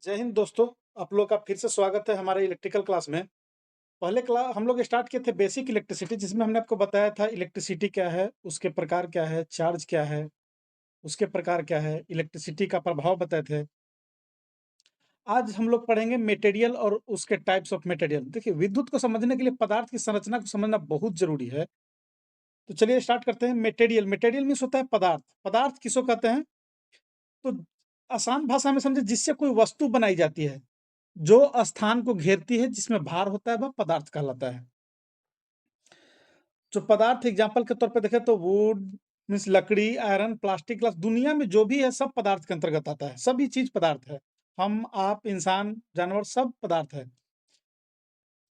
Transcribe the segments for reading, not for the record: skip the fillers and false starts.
जय हिंद दोस्तों, आप लोग का फिर से स्वागत है हमारे इलेक्ट्रिकल क्लास में। पहले हम लोग स्टार्ट किए थे बेसिक इलेक्ट्रिसिटी, जिसमें हमने आपको बताया था इलेक्ट्रिसिटी क्या है, उसके प्रकार क्या है, चार्ज क्या है, उसके प्रकार क्या है, इलेक्ट्रिसिटी का प्रभाव बताए थे। आज हम लोग पढ़ेंगे मटेरियल और उसके टाइप्स ऑफ मटेरियल। देखिए, विद्युत को समझने के लिए पदार्थ की संरचना को समझना बहुत जरूरी है। तो चलिए स्टार्ट करते हैं। मटेरियल मटेरियल मीन्स होता है पदार्थ। पदार्थ किसको कहते हैं? तो आसान भाषा में समझे, जिससे कोई वस्तु बनाई जाती है, जो स्थान को घेरती है, जिसमें भार होता है, वह पदार्थ कहलाता है। जो पदार्थ एग्जाम्पल के तौर पे देखें तो वुड मीन्स लकड़ी, आयरन, प्लास्टिक, ग्लास, दुनिया में जो भी है सब पदार्थ के अंतर्गत आता है। सभी चीज पदार्थ है। हम, आप, इंसान, जानवर सब पदार्थ है।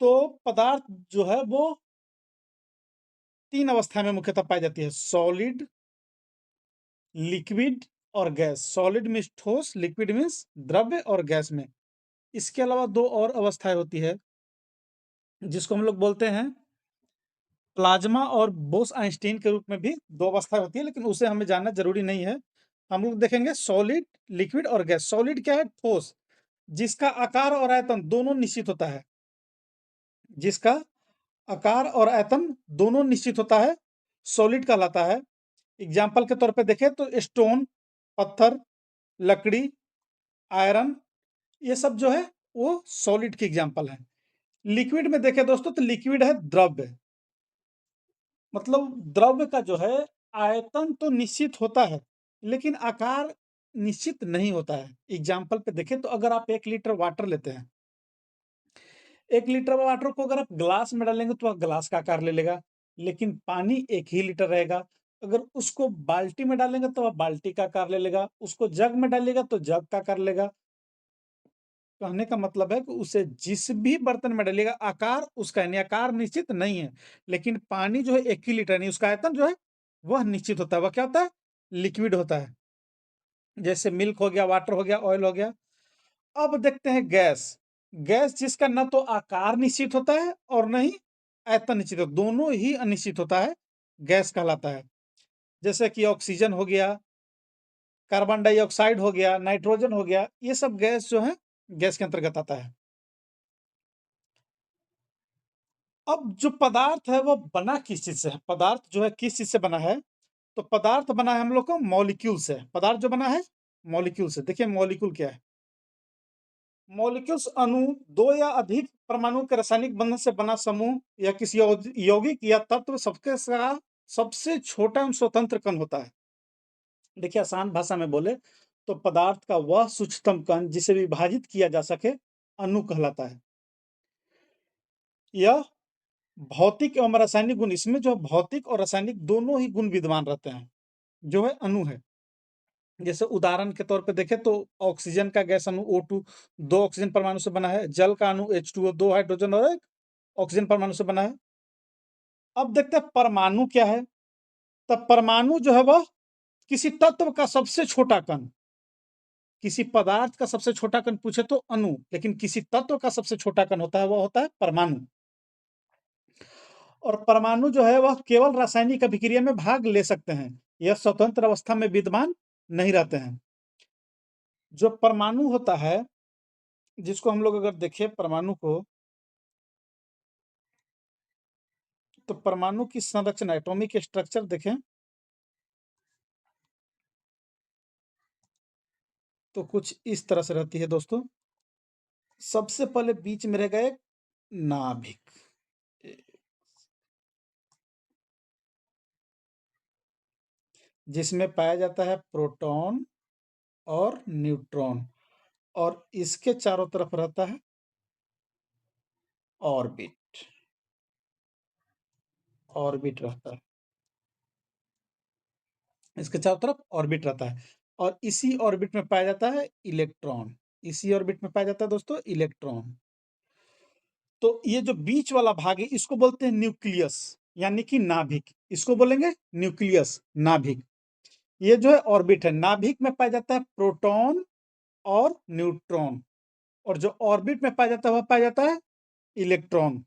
तो पदार्थ जो है वो तीन अवस्था में मुख्यतः पाई जाती है: सॉलिड, लिक्विड और गैस। सॉलिड मीन्स ठोस, लिक्विड मीन्स द्रव्य, और गैस में इसके अलावा दो और अवस्थाएं होती है, जिसको हम लोग बोलते हैं प्लाज्मा और बोस आइंस्टीन के रूप में भी दो अवस्था होती है, लेकिन उसे हमें जानना जरूरी नहीं है। हम लोग देखेंगे सॉलिड, लिक्विड और गैस। सॉलिड क्या है? ठोस, जिसका आकार और आयतन दोनों निश्चित होता है। जिसका आकार और आयतन दोनों निश्चित होता है, सॉलिड कहलाता है। एग्जाम्पल के तौर पे देखें तो स्टोन, पत्थर, लकड़ी, आयरन, ये सब जो है वो सॉलिड की एग्जाम्पल है। लिक्विड में देखें दोस्तों तो लिक्विड है द्रव्य। मतलब द्रव्य का जो है आयतन तो निश्चित होता है, लेकिन आकार निश्चित नहीं होता है। एग्जाम्पल पे देखें तो अगर आप 1 लीटर वाटर लेते हैं, 1 लीटर वाटर को अगर आप ग्लास में डालेंगे तो वह ग्लास का आकार ले लेगा, लेकिन पानी 1 ही लीटर रहेगा। अगर उसको बाल्टी में डालेंगे तो वह बाल्टी का आकार ले लेगा, उसको जग में डालेगा तो जग का आकार लेगा। कहने का मतलब है कि उसे जिस भी बर्तन में डालिएगा, आकार उसका यानी आकार निश्चित नहीं है। लेकिन पानी जो है 1 ही लीटर, नहीं, उसका आयतन जो है वह निश्चित होता है। वह क्या होता है? लिक्विड होता है। जैसे मिल्क हो गया, वाटर हो गया, ऑयल हो गया। अब देखते हैं गैस। गैस जिसका न तो आकार निश्चित होता है और न ही आयतन निश्चित होता, दोनों ही अनिश्चित होता है, गैस कहलाता है। जैसे कि ऑक्सीजन हो गया, कार्बन डाइऑक्साइड हो गया, नाइट्रोजन हो गया, ये सब गैस जो है गैस के अंतर्गत आता है। अब जो पदार्थ है वो बना किस चीज से है? पदार्थ जो है किस चीज से बना है? तो पदार्थ बना है हम लोग को मॉलिक्यूल से। पदार्थ जो बना है मॉलिक्यूल से। देखिए मॉलिक्यूल क्या है? मॉलिक्यूल्स अणु, दो या अधिक परमाणु के रासायनिक बंधन से बना समूह या किसी यौगिक या तत्व सबके साथ सबसे छोटा एवं स्वतंत्र कण होता है। देखिए आसान भाषा में बोले तो पदार्थ का वह सूक्ष्मतम कण जिसे विभाजित किया जा सके अणु कहलाता है। यह भौतिक एवं रासायनिक गुण, इसमें जो भौतिक और रासायनिक दोनों ही गुण विद्यमान रहते हैं, जो है अणु है। जैसे उदाहरण के तौर पे देखें तो ऑक्सीजन का गैस अणु O2 दो ऑक्सीजन परमाणु से बना है। जल का अणु H2O दो हाइड्रोजन और एक ऑक्सीजन परमाणु से बना है। अब देखते हैं परमाणु क्या है। तब परमाणु जो है वह किसी तत्व का सबसे छोटा कण। किसी पदार्थ का सबसे छोटा कण पूछे तो अणु, लेकिन किसी तत्व का सबसे छोटा कण होता है, वह होता है परमाणु। और परमाणु जो है वह केवल रासायनिक अभिक्रिया में भाग ले सकते हैं, यह स्वतंत्र अवस्था में विद्यमान नहीं रहते हैं। जो परमाणु होता है, जिसको हम लोग अगर देखें परमाणु को, तो परमाणु की संरचना, एटॉमिक स्ट्रक्चर देखें तो कुछ इस तरह से रहती है दोस्तों। सबसे पहले बीच में रहेगा एक नाभिक, जिसमें पाया जाता है प्रोटॉन और न्यूट्रॉन, और इसके चारों तरफ रहता है ऑर्बिट। ऑर्बिट रहता है, इसके चारों तरफ ऑर्बिट रहता है, और इसी ऑर्बिट में पाया जाता है इलेक्ट्रॉन। इसी ऑर्बिट में पाया जाता है दोस्तों इलेक्ट्रॉन। तो ये जो बीच वाला भाग है इसको बोलते हैं न्यूक्लियस, यानी कि नाभिक। इसको बोलेंगे न्यूक्लियस, नाभिक। ये जो है ऑर्बिट है। नाभिक में पाया जाता है प्रोटॉन और न्यूट्रॉन, और जो ऑर्बिट में पाया जाता है वह पाया जाता है इलेक्ट्रॉन।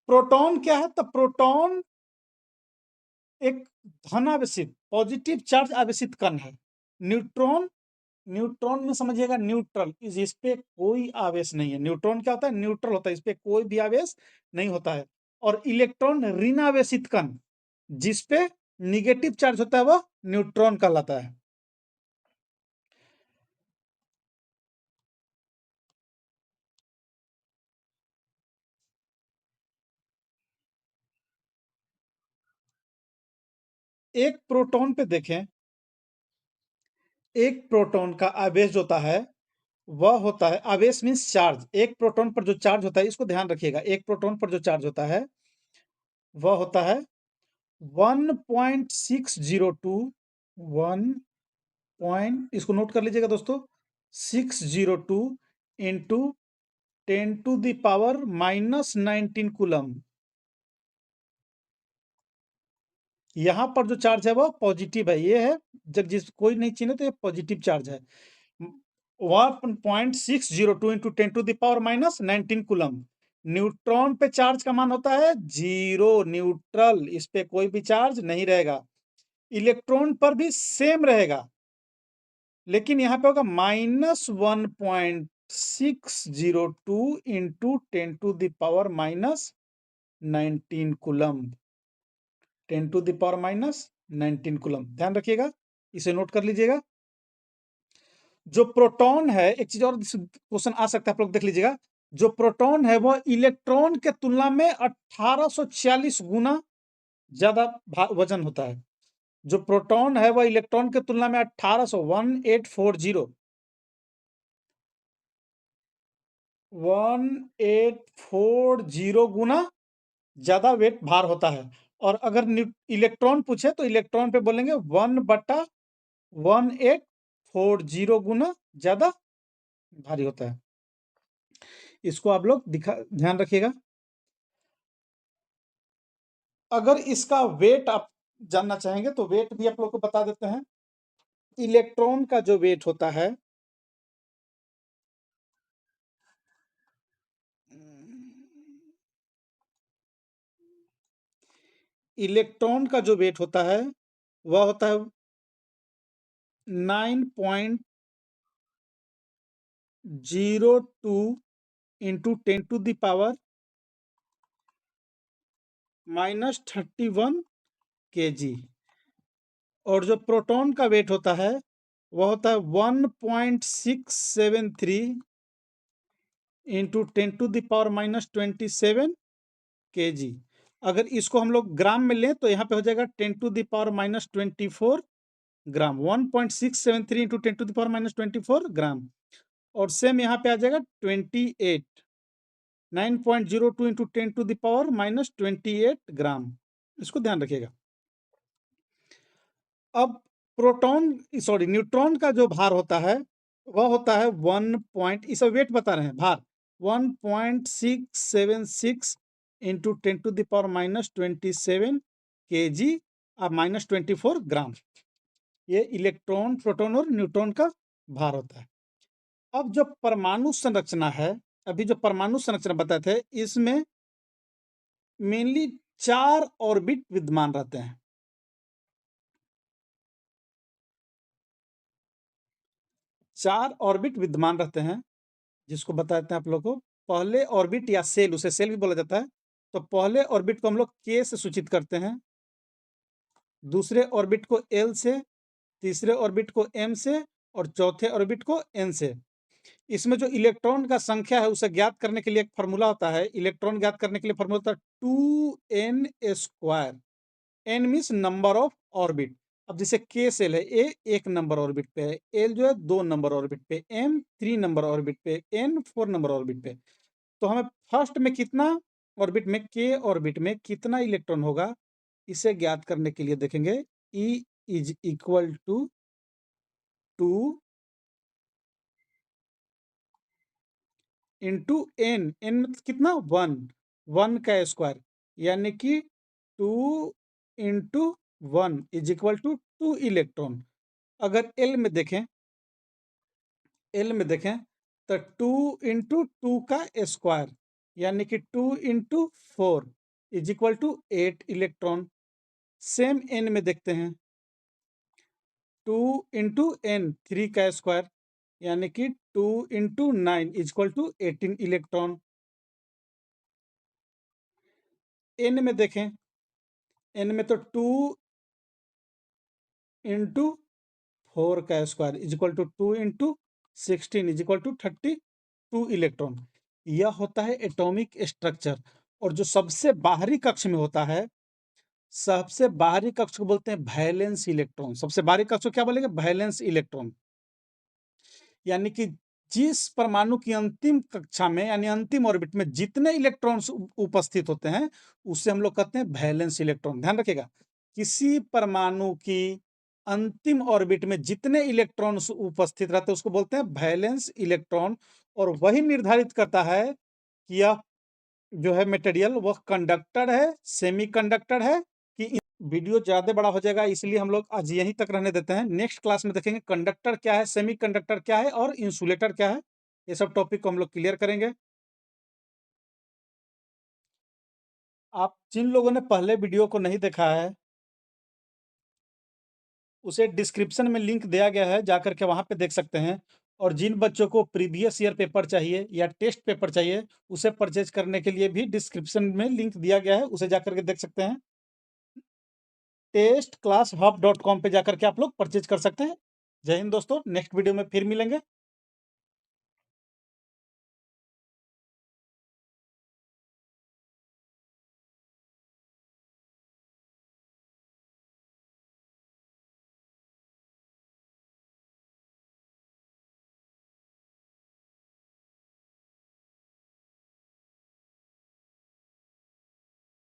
प्रोटॉन क्या है? तो प्रोटॉन एक धनावेशित, पॉजिटिव चार्ज आवेशित कण है। न्यूट्रॉन न्यूट्रॉन में समझिएगा न्यूट्रल, इस पे कोई आवेश नहीं है। न्यूट्रॉन क्या होता है? न्यूट्रल होता है, इस पे कोई भी आवेश नहीं होता है। और इलेक्ट्रॉन ऋणावेशित कण, जिस पे निगेटिव चार्ज होता है, वो न्यूट्रॉन कहलाता है। एक प्रोटॉन पे देखें, एक प्रोटॉन का आवेश होता है, वह होता है, आवेश मीन्स चार्ज, एक प्रोटॉन पर जो चार्ज होता है, इसको ध्यान रखिएगा, एक प्रोटॉन पर जो चार्ज होता है वह होता है 1.602 इसको नोट कर लीजिएगा दोस्तों, 602 इंटू 10⁻⁻19 कूलम। यहाँ पर जो चार्ज है वो पॉजिटिव है, ये है, जब जिस कोई नहीं चिन्हे तो ये पॉजिटिव चार्ज है। 1.602 इंटू 10⁻⁻19 कूलम। न्यूट्रॉन पे चार्ज का मान होता है 0, न्यूट्रल, इस पे कोई भी चार्ज नहीं रहेगा। इलेक्ट्रॉन पर भी सेम रहेगा, लेकिन यहाँ पे होगा -1.602 इंटू 10⁻⁻19 कूलम। 10⁻⁻19 कूलम, ध्यान रखिएगा, इसे नोट कर लीजिएगा। जो प्रोटॉन है, एक चीज और क्वेश्चन आ सकता है, आप लोग देख लीजिएगा, जो प्रोटॉन है वह इलेक्ट्रॉन के तुलना में 1846 गुना ज्यादा वजन होता है। जो प्रोटॉन है वह इलेक्ट्रॉन के तुलना में 1840 गुना ज्यादा वेट भार होता है। और अगर इलेक्ट्रॉन पूछे तो इलेक्ट्रॉन पे बोलेंगे 1/1840 गुना ज्यादा भारी होता है। इसको आप लोग ध्यान रखिएगा। अगर इसका वेट आप जानना चाहेंगे तो वेट भी आप लोग को बता देते हैं। इलेक्ट्रॉन का जो वेट होता है, इलेक्ट्रॉन का जो वेट होता है वह होता है 9.02 इंटू 10⁻⁻31 kg। और जो प्रोटॉन का वेट होता है वह होता है 1.673 इंटू 10⁻⁻27 kg। अगर इसको हम लोग ग्राम में लें तो यहाँ पे हो जाएगा 10⁻⁻24 ग्राम, 1.673 इंटू 10⁻⁻24 ग्राम। और सेम यहाँ पे आ जाएगा 28, 9.02 इंटू 10⁻⁻28 ग्राम। इसको ध्यान रखिएगा। अब न्यूट्रॉन का जो भार होता है वह होता है 1 इसे वेट बता रहे हैं, भार 1.676 इंटू 10⁻⁻27 kg और -24 ग्राम। ये इलेक्ट्रॉन, प्रोटॉन और न्यूट्रॉन का भार होता है। अब जो परमाणु संरचना है, अभी जो परमाणु संरचना बताए थे, इसमें मेनली 4 ऑर्बिट विद्यमान रहते हैं। 4 ऑर्बिट विद्यमान रहते हैं, जिसको बताते हैं आप लोग को। पहले ऑर्बिट या सेल, उसे सेल भी बोला जाता है, तो पहले ऑर्बिट को हम लोग के से सूचित करते हैं, दूसरे ऑर्बिट को एल से, तीसरे ऑर्बिट को एम से और चौथे ऑर्बिट को एन से। इसमें जो इलेक्ट्रॉन का संख्या है उसे ज्ञात करने के लिए एक फार्मूला होता है। इलेक्ट्रॉन ज्ञात करने के लिए फार्मूला होता है 2n²। N means number of orbit. अब जैसे के सेल है, ए 1 नंबर ऑर्बिट पे है, एल जो है 2 नंबर ऑर्बिट पे, एम 3 नंबर ऑर्बिट पे, एन 4 नंबर ऑर्बिट पे। तो हमें फर्स्ट में कितना ऑर्बिट में, के ऑर्बिट में कितना इलेक्ट्रॉन होगा, इसे ज्ञात करने के लिए देखेंगे E is equal to 2 into n, n मतलब कितना, 1, 1 का स्क्वायर, यानी कि 2 into 1 is equal to 2 electron. अगर एल में देखें तो 2 इंटू 2 का स्क्वायर, यानी कि 2 into 4 is equal to 8 electron. Same n में देखते हैं, 2 इंटू एन 3 का स्क्वायर, यानी कि 2 × 9 = 18 इलेक्ट्रॉन। n में देखें, n में तो 2 × 4 का स्क्वायर = 2 × 16 = 32 इलेक्ट्रॉन। यह होता है एटॉमिक स्ट्रक्चर। और जो सबसे बाहरी कक्ष में होता है, सबसे बाहरी कक्ष को बोलते हैं वैलेंस इलेक्ट्रॉन। सबसे बाहरी कक्ष को क्या बोलेंगे? Valence electron. यानी कि जिस परमाणु की अंतिम कक्षा में यानी अंतिम ऑर्बिट में जितने इलेक्ट्रॉन्स उपस्थित होते हैं, उसे हम लोग कहते हैं वैलेंस इलेक्ट्रॉन। ध्यान रखिएगा, किसी परमाणु की अंतिम ऑर्बिट में जितने इलेक्ट्रॉन्स उपस्थित रहते हैं उसको बोलते हैं वैलेंस इलेक्ट्रॉन। और वही निर्धारित करता है कि यह जो है मटेरियल वह कंडक्टर है, सेमीकंडक्टर है कि। वीडियो ज़्यादा बड़ा हो जाएगा, इसलिए हम लोग आज यहीं तक रहने देते हैं। नेक्स्ट क्लास में देखेंगे कंडक्टर क्या है, सेमीकंडक्टर क्या है और इंसुलेटर क्या है। ये सब टॉपिक को हम लोग क्लियर करेंगे। आप जिन लोगों ने पहले वीडियो को नहीं देखा है, उसे डिस्क्रिप्शन में लिंक दिया गया है, जाकर के वहाँ पे देख सकते हैं। और जिन बच्चों को प्रीवियस ईयर पेपर चाहिए या टेस्ट पेपर चाहिए, उसे परचेज करने के लिए भी डिस्क्रिप्शन में लिंक दिया गया है, उसे जाकर के देख सकते हैं। testclasshub.com पे जाकर के आप लोग परचेज कर सकते हैं। जय हिंद दोस्तों, नेक्स्ट वीडियो में फिर मिलेंगे।